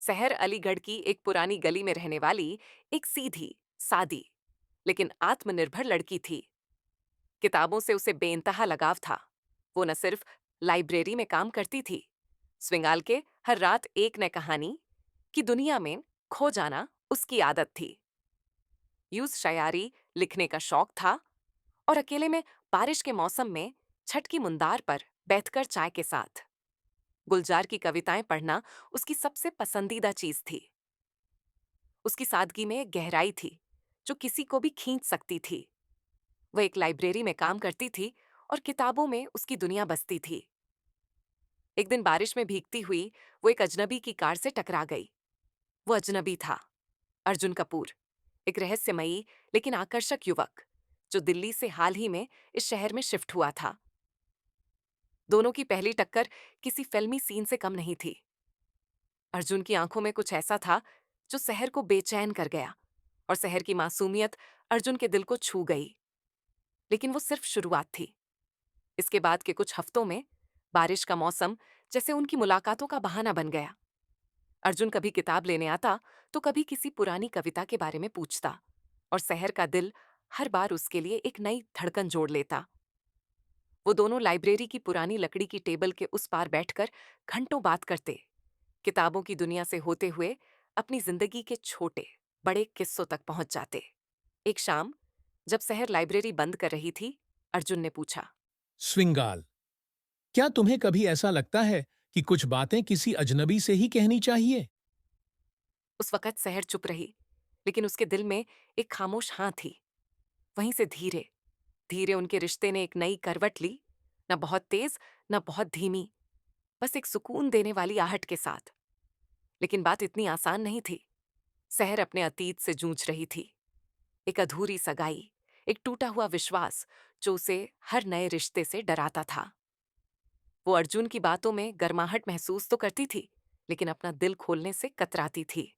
शहर अलीगढ़ की एक पुरानी गली में रहने वाली एक सीधी, सादी, लेकिन आत्मनिर्भर लड़की थी। किताबों से उसे बेइंतहा लगाव था। वो न सिर्फ लाइब्रेरी में काम करती थी, स्विंगाल के हर रात एक नई कहानी की दुनिया में खो जाना उसकी आदत थी। यूज शायरी लिखने का शौक था और अकेले में बारिश के मौसम में छठ की मुंदार पर बैठकर चाय के साथ गुलजार की कविताएं पढ़ना उसकी सबसे पसंदीदा चीज थी। उसकी सादगी में एक गहराई थी जो किसी को भी खींच सकती थी। वह एक लाइब्रेरी में काम करती थी और किताबों में उसकी दुनिया बसती थी। एक दिन बारिश में भीगती हुई वो एक अजनबी की कार से टकरा गई। वो अजनबी था अर्जुन कपूर, एक रहस्यमयी लेकिन आकर्षक युवक जो दिल्ली से हाल ही में इस शहर में शिफ्ट हुआ था। दोनों की पहली टक्कर किसी फिल्मी सीन से कम नहीं थी। अर्जुन की आंखों में कुछ ऐसा था जो शहर को बेचैन कर गया, और शहर की मासूमियत अर्जुन के दिल को छू गई। लेकिन वो सिर्फ शुरुआत थी। इसके बाद के कुछ हफ्तों में बारिश का मौसम जैसे उनकी मुलाकातों का बहाना बन गया। अर्जुन कभी किताब लेने आता तो कभी किसी पुरानी कविता के बारे में पूछता, और शहर का दिल हर बार उसके लिए एक नई धड़कन जोड़ लेता। वो दोनों लाइब्रेरी की पुरानी लकड़ी की टेबल के उस पार बैठकर घंटों बात करते, किताबों की दुनिया से होते हुए अपनी जिंदगी के छोटे बड़े किस्सों तक पहुंच जाते। एक शाम जब शहर लाइब्रेरी बंद कर रही थी, अर्जुन ने पूछा। स्विंगाल, क्या तुम्हें कभी ऐसा लगता है कि कुछ बातें किसी अजनबी से ही कहनी चाहिए? उस वक़्त शहर चुप रही, लेकिन उसके दिल में एक खामोश हाँ थी। वहीं से धीरे, धीरे उनके रिश्ते ने एक नई करवट ली, न बहुत तेज, न बहुत धीमी, बस एक सुकून देने वाली आहट के साथ। लेकिन बात इतनी आसान नहीं थी। शहर अपने अतीत से जूझ रही थी। एक अधूरी सगाई, एक टूटा हुआ विश्वास जो उसे हर नए रिश्ते से डराता था। वो अर्जुन की बातों में गर्माहट महसूस तो करती थी, लेकिन अपना दिल खोलने से कतराती थी।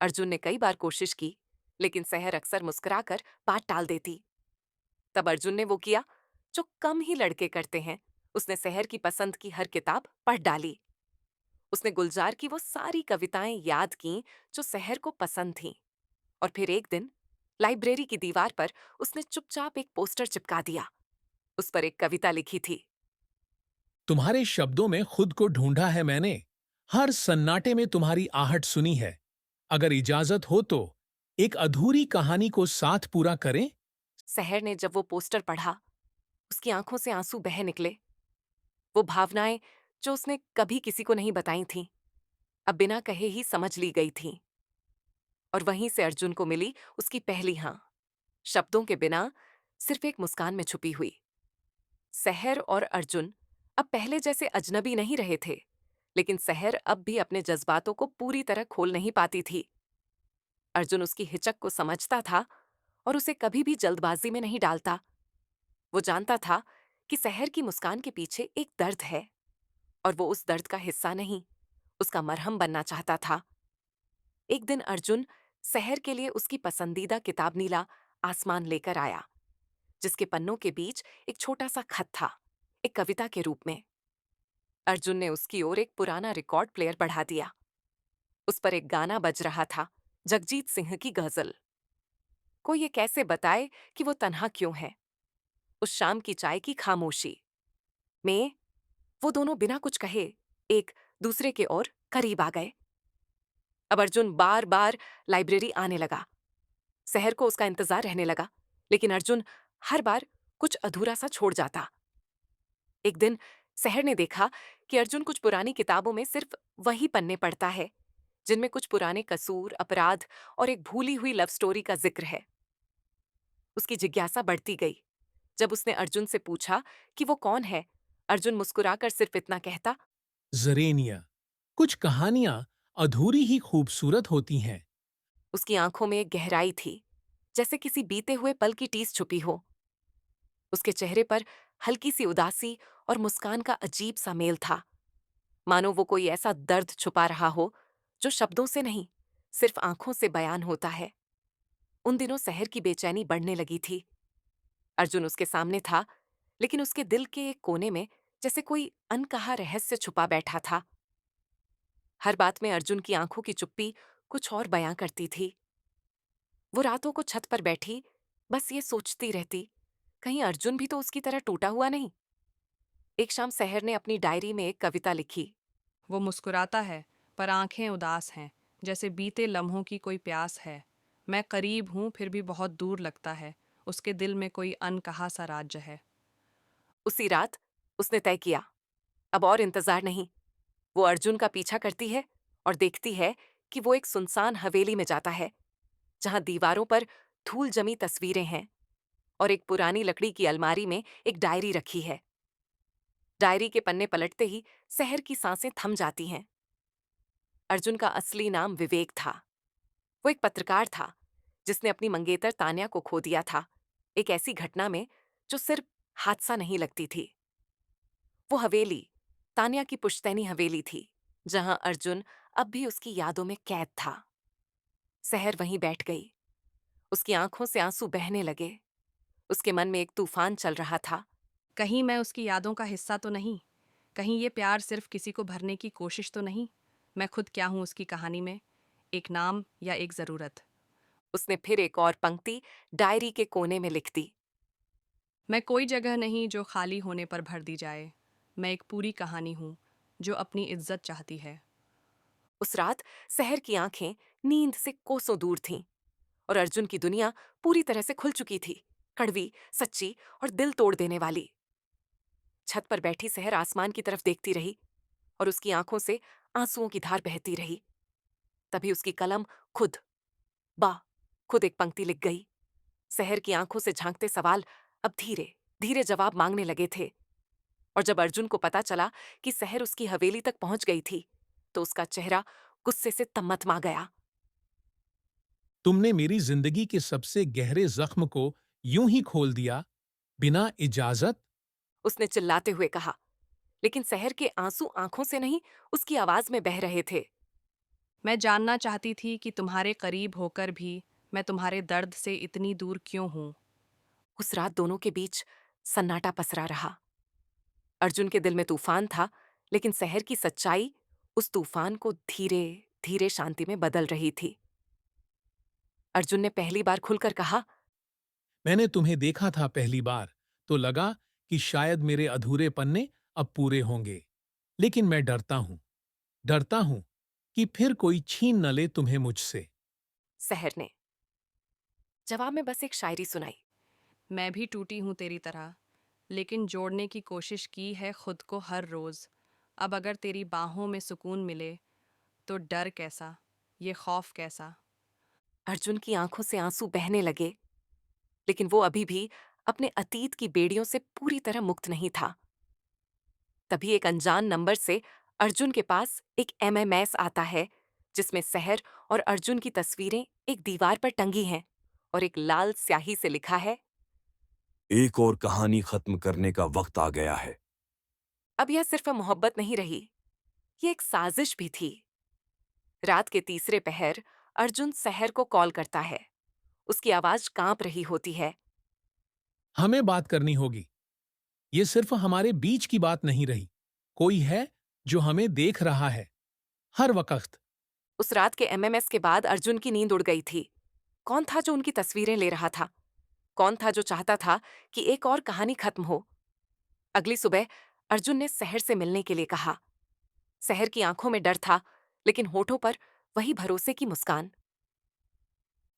अर्जुन ने कई बार कोशिश की, लेकिन शहर अक्सर मुस्कुराकर बात टाल देती। तब अर्जुन ने वो किया जो कम ही लड़के करते हैं। उसने शहर की पसंद की हर किताब पढ़ डाली। उसने गुलजार की वो सारी कविताएं याद की जो शहर को पसंद थीं। और फिर एक दिन लाइब्रेरी की दीवार पर उसने चुपचाप एक पोस्टर चिपका दिया। उस पर एक कविता लिखी थी। तुम्हारे शब्दों में खुद को ढूंढा है मैंने, हर सन्नाटे में तुम्हारी आहट सुनी है। अगर इजाजत हो तो एक अधूरी कहानी को साथ पूरा करें। शहर ने जब वो पोस्टर पढ़ा, उसकी आंखों से आंसू बह निकले। वो भावनाएं जो उसने कभी किसी को नहीं बताई थीं, अब बिना कहे ही समझ ली गई थीं। और वहीं से अर्जुन को मिली उसकी पहली हाँ, शब्दों के बिना, सिर्फ एक मुस्कान में छुपी हुई। शहर और अर्जुन अब पहले जैसे अजनबी नहीं रहे थे, लेकिन शहर अब भी अपने जज्बातों को पूरी तरह खोल नहीं पाती थी। अर्जुन उसकी हिचक को समझता था और उसे कभी भी जल्दबाजी में नहीं डालता। वो जानता था कि शहर की मुस्कान के पीछे एक दर्द है, और वो उस दर्द का हिस्सा नहीं, उसका मरहम बनना चाहता था। एक दिन अर्जुन शहर के लिए उसकी पसंदीदा किताब नीला आसमान लेकर आया, जिसके पन्नों के बीच एक छोटा सा खत था, एक कविता के रूप में। अर्जुन ने उसकी ओर एक पुराना रिकॉर्ड प्लेयर बढ़ा दिया। उस पर एक गाना बज रहा था, जगजीत सिंह की गजल। कोई ये कैसे बताए कि वो तन्हा क्यों है। उस शाम की चाय की खामोशी में वो दोनों बिना कुछ कहे एक दूसरे के ओर करीब आ गए। अब अर्जुन बार बार लाइब्रेरी आने लगा। शहर को उसका इंतजार रहने लगा, लेकिन अर्जुन हर बार कुछ अधूरा सा छोड़ जाता। एक दिन शहर ने देखा कि अर्जुन कुछ पुरानी किताबों में सिर्फ वही पन्ने पढ़ता है जिनमें कुछ पुराने कसूर, अपराध और एक भूली हुई लव स्टोरी का जिक्र है। उसकी जिज्ञासा बढ़ती गई। जब उसने अर्जुन से पूछा कि वो कौन है, अर्जुन मुस्कुराकर सिर्फ इतना कहता। जरेनिया, कुछ कहानियां अधूरी ही खूबसूरत होती हैं। उसकी आंखों में एक गहराई थी, जैसे किसी बीते हुए पल की टीस छुपी हो। उसके चेहरे पर हल्की सी उदासी और मुस्कान का अजीब सा मेल था, मानो वो कोई ऐसा दर्द छुपा रहा हो जो शब्दों से नहीं, सिर्फ आंखों से बयान होता है। उन दिनों शहर की बेचैनी बढ़ने लगी थी। अर्जुन उसके सामने था, लेकिन उसके दिल के एक कोने में जैसे कोई अनकहा रहस्य छुपा बैठा था। हर बात में अर्जुन की आंखों की चुप्पी कुछ और बयां करती थी। वो रातों को छत पर बैठी बस ये सोचती रहती, कहीं अर्जुन भी तो उसकी तरह टूटा हुआ नहीं। एक शाम सहर ने अपनी डायरी में एक कविता लिखी। वो मुस्कुराता है, पर आंखें उदास हैं, जैसे बीते लम्हों की कोई प्यास है। मैं करीब हूँ फिर भी बहुत दूर लगता है, उसके दिल में कोई अनकहा सा राज्य है। उसी रात उसने तय किया, अब और इंतजार नहीं। वो अर्जुन का पीछा करती है और देखती है कि वो एक सुनसान हवेली में जाता है, जहां दीवारों पर धूल जमी तस्वीरें हैं और एक पुरानी लकड़ी की अलमारी में एक डायरी रखी है। डायरी के पन्ने पलटते ही सहर की सांसें थम जाती हैं। अर्जुन का असली नाम विवेक था। वो एक पत्रकार था जिसने अपनी मंगेतर तान्या को खो दिया था, एक ऐसी घटना में जो सिर्फ हादसा नहीं लगती थी। वो हवेली तान्या की पुश्तैनी हवेली थी, जहां अर्जुन अब भी उसकी यादों में कैद था। सहर वहीं बैठ गई। उसकी आंखों से आंसू बहने लगे। उसके मन में एक तूफान चल रहा था। कहीं मैं उसकी यादों का हिस्सा तो नहीं? कहीं ये प्यार सिर्फ किसी को भरने की कोशिश तो नहीं? मैं खुद क्या हूँ उसकी कहानी में? एक नाम या एक ज़रूरत? उसने फिर एक और पंक्ति डायरी के कोने में लिख दी। मैं कोई जगह नहीं जो खाली होने पर भर दी जाए। मैं एक पूरी कहानी हूँ, जो अपनी इज्जत चाहती है। उस रात सहर की आंखें नींद से कोसों दूर थीं और अर्जुन की दुनिया पूरी तरह से खुल चुकी थी, कड़वी, सच्ची और दिल तोड़ देने वाली। छत पर बैठी सहर आसमान की तरफ देखती रही और उसकी आंखों से आंसुओं की धार बहती रही। तभी उसकी कलम खुद बा खुद एक पंक्ति लिख गई। सहर की आंखों से झांकते सवाल अब धीरे धीरे जवाब मांगने लगे थे। और जब अर्जुन को पता चला कि सहर उसकी हवेली तक पहुंच गई थी, तो उसका चेहरा गुस्से से तमतमा गया। तुमने मेरी जिंदगी के सबसे गहरे जख्म को यूं ही खोल दिया, बिना इजाजत। उसने चिल्लाते हुए कहा, लेकिन सहर के आंसू आंखों से नहीं, उसकी आवाज में बह रहे थे। मैं जानना चाहती थी कि तुम्हारे करीब होकर भी मैं तुम्हारे दर्द से इतनी दूर क्यों हूँ। उस रात दोनों के बीच सन्नाटा पसरा रहा। अर्जुन के दिल में तूफान था, लेकिन सहर की सच्चाई उस तूफान को धीरे धीरे शांति में बदल रही थी। अर्जुन ने पहली बार खुलकर कहा, मैंने तुम्हें देखा था पहली बार, तो लगा कि शायद मेरे अधूरे पन्ने अब पूरे होंगे। लेकिन मैं डरता हूं कि फिर कोई छीन न ले तुम्हें मुझसे। सहर ने जवाब में बस एक शायरी सुनाई। मैं भी टूटी हूँ तेरी तरह, लेकिन जोड़ने की कोशिश की है खुद को हर रोज़। अब अगर तेरी बाहों में सुकून मिले, तो डर कैसा, ये खौफ कैसा। अर्जुन की आंखों से आंसू बहने लगे, लेकिन वो अभी भी अपने अतीत की बेड़ियों से पूरी तरह मुक्त नहीं था। तभी एक अनजान नंबर से अर्जुन के पास एक एमएमएस आता है, जिसमें सहर और अर्जुन की तस्वीरें एक दीवार पर टंगी हैं और एक लाल स्याही से लिखा है, एक और कहानी खत्म करने का वक्त आ गया है। अब यह सिर्फ मोहब्बत नहीं रही, ये एक साजिश भी थी। रात के तीसरे पहर अर्जुन सहर को कॉल करता है। उसकी आवाज कांप रही होती है। हमें बात करनी होगी। ये सिर्फ हमारे बीच की बात नहीं रही। कोई है जो हमें देख रहा है, हर वक्त। उस रात के एमएमएस के बाद अर्जुन की नींद उड़ गई थी। कौन था जो उनकी तस्वीरें ले रहा था? कौन था जो चाहता था कि एक और कहानी खत्म हो? अगली सुबह अर्जुन ने सहर से मिलने के लिए कहा। सहर की आंखों में डर था, लेकिन होठों पर वही भरोसे की मुस्कान।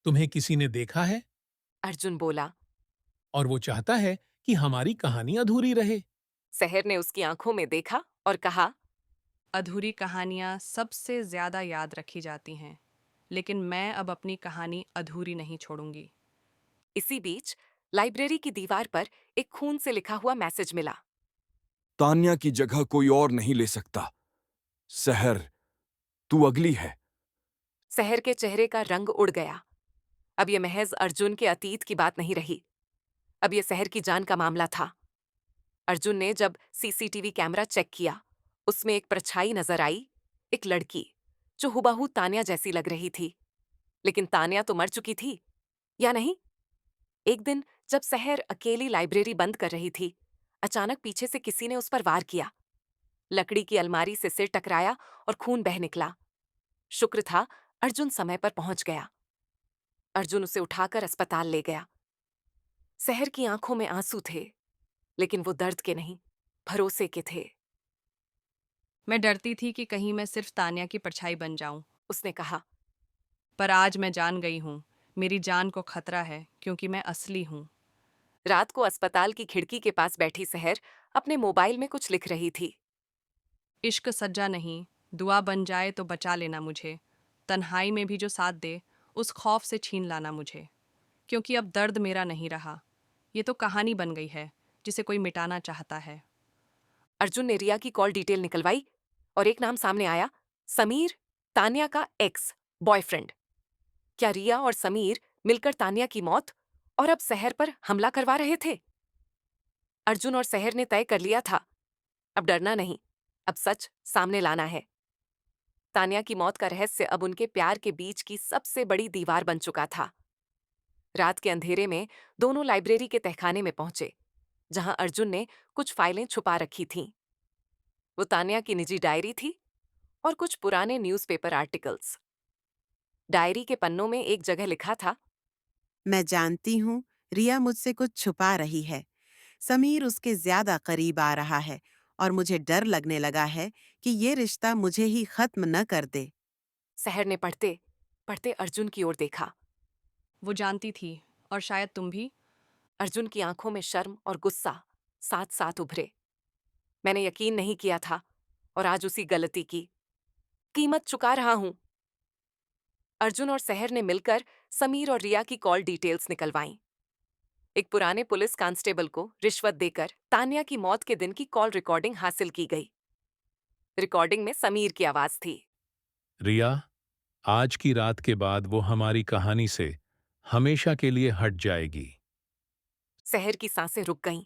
तुम्हें किसी ने देखा है अर्जुन बोला। और वो चाहता है कि हमारी कहानी अधूरी रहे। सहर ने उसकी आंखों में देखा और कहा, अधूरी कहानियाँ सबसे ज़्यादा याद रखी जाती हैं, लेकिन मैं अब अपनी कहानी अधूरी नहीं छोड़ूंगी। इसी बीच लाइब्रेरी की दीवार पर एक खून से लिखा हुआ मैसेज मिला। तान्या की जगह कोई और नहीं ले सकता। सहर, तू अगली है। सहर के चेहरे का रंग उड़ गया। अब यह महज अर्जुन के अतीत की बात नहीं रही। अब यह सहर की जान का मामला था। अर्जुन ने जब सीसीटीवी कैमरा चेक किया, उसमें एक परछाई नजर आई, एक लड़की जो हुबहू तान्या जैसी लग रही थी। लेकिन तान्या तो मर चुकी थी, या नहीं? एक दिन जब सहर अकेली लाइब्रेरी बंद कर रही थी, अचानक पीछे से किसी ने उस पर वार किया। लकड़ी की अलमारी से सिर टकराया और खून बह निकला। शुक्र था अर्जुन समय पर पहुंच गया। अर्जुन उसे उठाकर अस्पताल ले गया। सहर की आंखों में आंसू थे, लेकिन वो दर्द के नहीं, भरोसे के थे। मैं डरती थी कि कहीं मैं सिर्फ तान्या की परछाई बन जाऊं, उसने कहा। पर आज मैं जान गई हूं, मेरी जान को खतरा है क्योंकि मैं असली हूं। रात को अस्पताल की खिड़की के पास बैठी सहर अपने मोबाइल में कुछ लिख रही थी। इश्क सज्जा नहीं, दुआ बन जाए तो बचा लेना मुझे, तन्हाई में भी जो साथ दे, उस खौफ से छीन लाना मुझे, क्योंकि अब दर्द मेरा नहीं रहा, ये तो कहानी बन गई है जिसे कोई मिटाना चाहता है। अर्जुन ने रिया की कॉल डिटेल निकलवाई और एक नाम सामने आया, समीर, तान्या का एक्स बॉयफ्रेंड। क्या रिया और समीर मिलकर तान्या की मौत और अब सहर पर हमला करवा रहे थे? अर्जुन और सहर ने तय कर लिया था, अब डरना नहीं, अब सच सामने लाना है। तान्या की मौत का रहस्य अब उनके प्यार के बीच की सबसे बड़ी दीवार बन चुका था। रात के अंधेरे में दोनों लाइब्रेरी के तहखाने में पहुंचे, जहां अर्जुन ने कुछ फाइलें छुपा रखी थीं। वो तान्या की निजी डायरी थी और कुछ पुराने न्यूज़पेपर आर्टिकल्स। डायरी के पन्नों में एक जगह लिखा था, मैं जानती हूँ रिया मुझसे कुछ छुपा रही है। समीर उसके ज्यादा करीब आ रहा है और मुझे डर लगने लगा है कि ये रिश्ता मुझे ही खत्म न कर दे। सहर ने पढ़ते पढ़ते अर्जुन की ओर देखा। वो जानती थी, और शायद तुम भी। अर्जुन की आंखों में शर्म और गुस्सा साथ साथ उभरे। मैंने यकीन नहीं किया था और आज उसी गलती की कीमत चुका रहा हूं। अर्जुन और सहर ने मिलकर समीर और रिया की कॉल डिटेल्स निकलवाईं। एक पुराने पुलिस कांस्टेबल को रिश्वत देकर तान्या की मौत के दिन की कॉल रिकॉर्डिंग हासिल की गई। रिकॉर्डिंग में समीर की आवाज थी। रिया, आज की रात के बाद वो हमारी कहानी से हमेशा के लिए हट जाएगी। सहर की सांसें रुक गईं।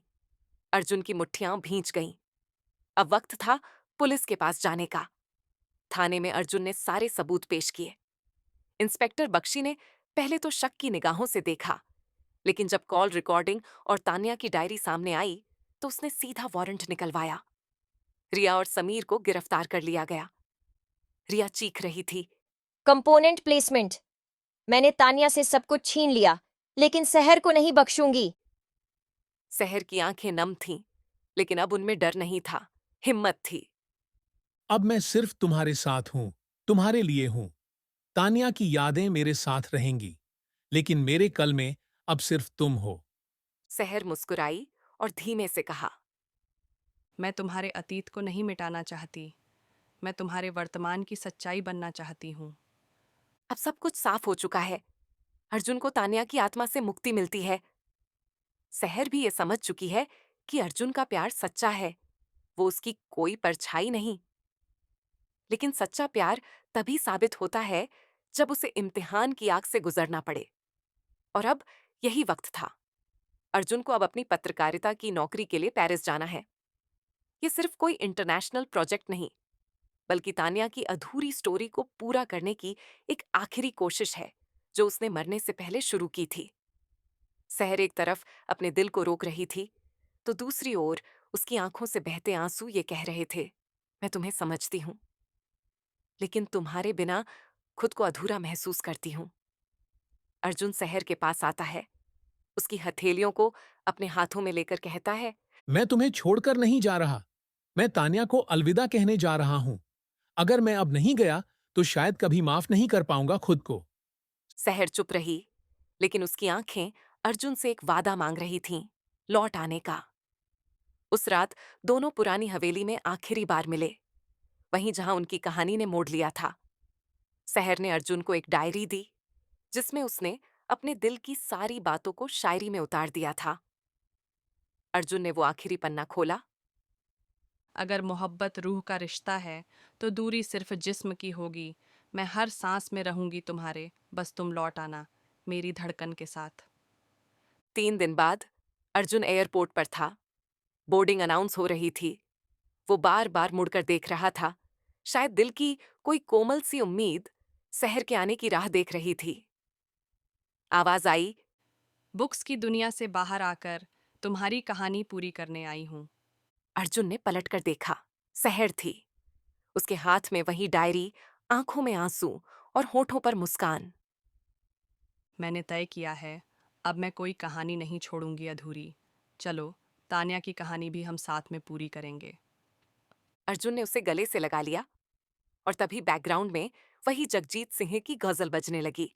अर्जुन की मुट्ठियां भींच गईं। अब वक्त था पुलिस के पास जाने का। थाने में अर्जुन ने सारे सबूत पेश किए। इंस्पेक्टर बख्शी ने पहले तो शक की निगाहों से देखा, लेकिन जब कॉल रिकॉर्डिंग और तान्या की डायरी सामने आई तो उसने सीधा वारंट निकलवाया। रिया और समीर को गिरफ्तार कर लिया गया। रिया चीख रही थी। Component placement. मैंने तान्या से सब कुछ छीन लिया, लेकिन सहर को नहीं बख्शूंगी। सहर की आंखें नम थीं, लेकिन अब उनमें डर नहीं था, हिम्मत थी। अब मैं सिर्फ तुम्हारे साथ हूं, तुम्हारे लिए हूं। तान्या की यादें मेरे साथ रहेंगी, लेकिन मेरे कल में अब सिर्फ तुम हो। सहर मुस्कुराई और धीमे से कहा, मैं तुम्हारे अतीत को नहीं मिटाना चाहती, मैं तुम्हारे वर्तमान की सच्चाई बनना चाहती हूँ। अब सब कुछ साफ हो चुका है। अर्जुन को तान्या की आत्मा से मुक्ति मिलती है। सहर भी ये समझ चुकी है कि अर्जुन का प्यार सच्चा है, वो उसकी कोई परछाई नहीं। लेकिन सच्चा प्यार तभी साबित होता है जब उसे इम्तिहान की आग से गुजरना पड़े। और अब यही वक्त था। अर्जुन को अब अपनी पत्रकारिता की नौकरी के लिए पेरिस जाना है। ये सिर्फ कोई इंटरनेशनल प्रोजेक्ट नहीं, बल्कि तान्या की अधूरी स्टोरी को पूरा करने की एक आखिरी कोशिश है, जो उसने मरने से पहले शुरू की थी। सहर एक तरफ अपने दिल को रोक रही थी, तो दूसरी ओर उसकी आंखों से बहते आंसू ये कह रहे थे, मैं तुम्हें समझती हूं, लेकिन तुम्हारे बिना खुद को अधूरा महसूस करती हूं। अर्जुन सहर के पास आता है, उसकी हथेलियों को अपने हाथों में लेकर कहता है, मैं तुम्हें छोड़कर नहीं जा रहा। मैं तान्या को अलविदा कहने जा रहा हूं। अगर मैं अब नहीं गया तो शायद कभी माफ नहीं कर पाऊंगा खुद को। सहर चुप रही, लेकिन उसकी आंखें अर्जुन से एक वादा मांग रही थीं, लौट आने का। उस रात दोनों पुरानी हवेली में आखिरी बार मिले, वहीं जहां उनकी कहानी ने मोड़ लिया था। सहर ने अर्जुन को एक डायरी दी, जिसमें उसने अपने दिल की सारी बातों को शायरी में उतार दिया था। अर्जुन ने वो आखिरी पन्ना खोला। अगर मोहब्बत रूह का रिश्ता है तो दूरी सिर्फ जिस्म की होगी। मैं हर सांस में रहूंगी तुम्हारे, बस तुम लौट आना मेरी धड़कन के साथ। 3 दिन बाद अर्जुन एयरपोर्ट पर था। बोर्डिंग अनाउंस हो रही थी। वो बार बार मुड़कर देख रहा था, शायद दिल की कोई कोमल सी उम्मीद सहर के आने की राह देख रही थी। आवाज आई, बुक्स की दुनिया से बाहर आकर तुम्हारी कहानी पूरी करने आई हूँ। अर्जुन ने पलटकर देखा। सहर थी। उसके हाथ में वही डायरी, आंखों में आंसू और होठों पर मुस्कान। मैंने तय किया है, अब मैं कोई कहानी नहीं छोड़ूंगी अधूरी। चलो, तान्या की कहानी भी हम साथ में पूरी करेंगे। अर्जुन ने उसे गले से लगा लिया और तभी बैकग्राउंड में वही जगजीत सिंह की गजल बजने लगी।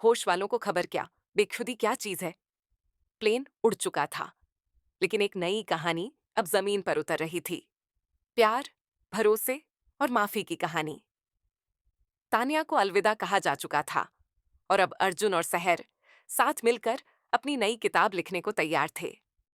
होश वालों को खबर क्या, बेखुदी क्या चीज है। प्लेन उड़ चुका था, लेकिन एक नई कहानी अब जमीन पर उतर रही थी। प्यार, भरोसे और माफी की कहानी। तान्या को अलविदा कहा जा चुका था और अब अर्जुन और सहर साथ मिलकर अपनी नई किताब लिखने को तैयार थे।